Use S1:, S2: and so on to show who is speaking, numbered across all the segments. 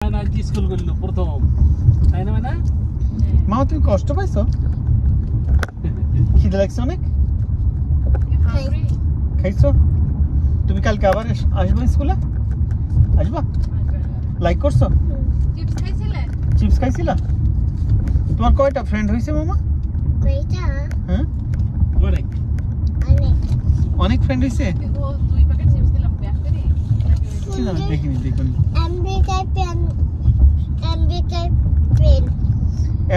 S1: School করলো প্রথম, তাই না? মানে
S2: মা তুমি কষ্ট পাইছো? খিদে লাগছে অনেক? খাইছো? তুমি কালকে আবার আসবে স্কুলে? আসবা? লাইক করছো? চিপস খাইছিলা? তোমার কয়টা ফ্রেন্ড হইছে মামা? হ্যাঁ,
S1: অনেক
S2: অনেক ফ্রেন্ড হইছে। দেখিনি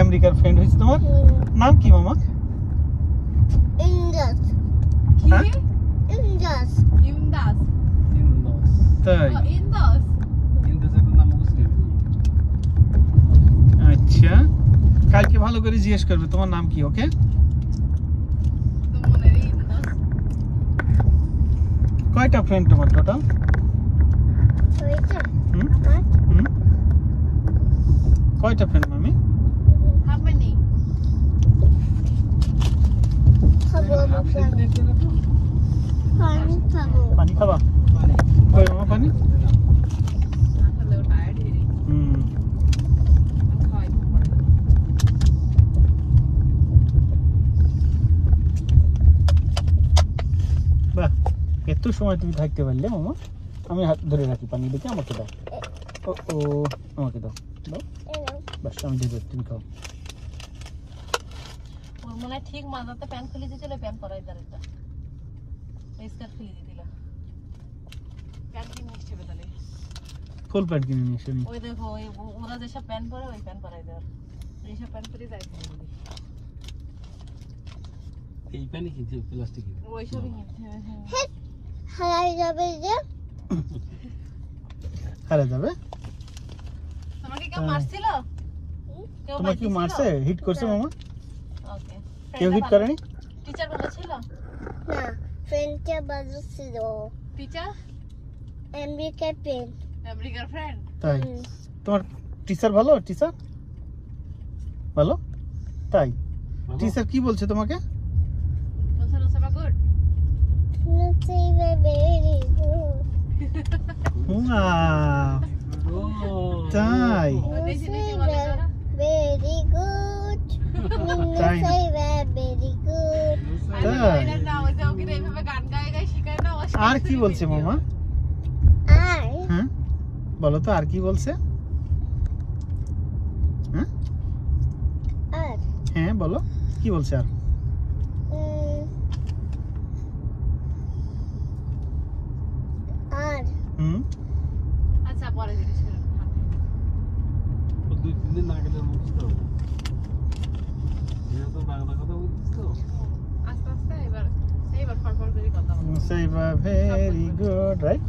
S2: আমেরিকার ফ্রেন্ড হইছে তোমার? নাম কি মামা? তাই? আচ্ছা, কালকে ভালো করে জিজ্ঞেস করবে তোমার নাম কি, ওকে? কয়টা ফ্রেন্ড তোমার টোটাল? কয়টা ফ্রেন্ড মামি? পানি খাবা? কই মামা পানি? বাহ, এত সময় তুমি থাকতে পারলে মামা। আমি হাত ধরে রাখি, পানি দেখে আমাকে দাও। ও আমাকে দাও, বাস আমি দিয়ে দেবো, তুমি খাও।
S3: ওর মনে হয় ঠিক মাথাতে প্যান্ট খুলে দিয়েছিল, প্যান্ট পরাই দাঁড়াইটা স্কার্ট খুলে দিয়েছিল, প্যান্ট কিনে এসছে বেতালে,
S2: ফুল প্যান্ট কিনে নিয়ে এসে।
S3: ওই দেখো ওরা যেসব প্যান্ট পরে ওই প্যান্ট পরাই দেওয়ার, এইসব প্যান্ট পরে যায়
S1: এই প্যান্ট কিনছে প্লাস্টিক,
S3: ওই সবই কিনছে।
S2: হারাই যাবে।
S3: তোমাকে কেউ মারছিল?
S2: তোমার কি মারছে? হিট করছে মামা?
S3: ওকে,
S2: কেউ হিট করেনি?
S3: টিচার ভালো ছিল না?
S4: ফ্রেন্ডটা ভালো ছিল।
S3: টিচার আমেরিকার ফ্রেন্ড।
S2: তাই? তোমার টিচার ভালো? টিচার ভালো? তাই? টিচার কি বলছে তোমাকে?
S3: বলছে রোসাবা গুড।
S4: Very good.
S2: তাই?
S4: Very good.
S2: তাই?
S4: Very good.
S2: আর কি বলছে মামা?
S4: আর
S2: হ্যাঁ বলো তো, আর কি বলছে? হ্যাঁ
S4: আর
S2: হ্যাঁ বলো, কি বলছে আর?
S4: আর
S3: আচ্ছা পরে জিজ্ঞেস করব।
S1: 2-3 দিন না গেলে মুখস্থ হবে। এটা তো বাংলা কথা বলছিস তো,
S3: আস্তে আস্তে এবার ফরফর করে কথা বলবো।
S2: সেই ভেরি গুড, রাইট?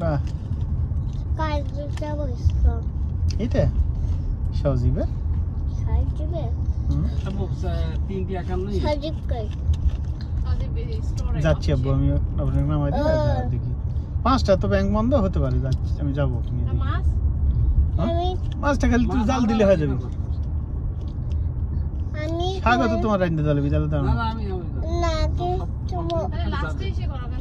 S2: বাহ,
S4: কাজটা বসছো
S2: এটা সজীবের
S4: সাজিবে
S1: আবু 351
S4: সাজিব কই
S2: যাচ্ছি আব্বু, আমি আপনার নামাই দিই, দেখি 5টা তো ব্যাংক বন্ধ হতে পারে, যাচ্ছি আমি যাবো।
S3: মাছ
S4: আমি
S2: মাছটা খালি তুই জাল দিলে হয়ে যাবে।
S4: আমি
S2: শাকও তো তোমার রান্না দিলে বিজালে দাও
S1: না আমি
S4: না কে তুমি
S3: তাহলে লাস্টে এসে করাবে।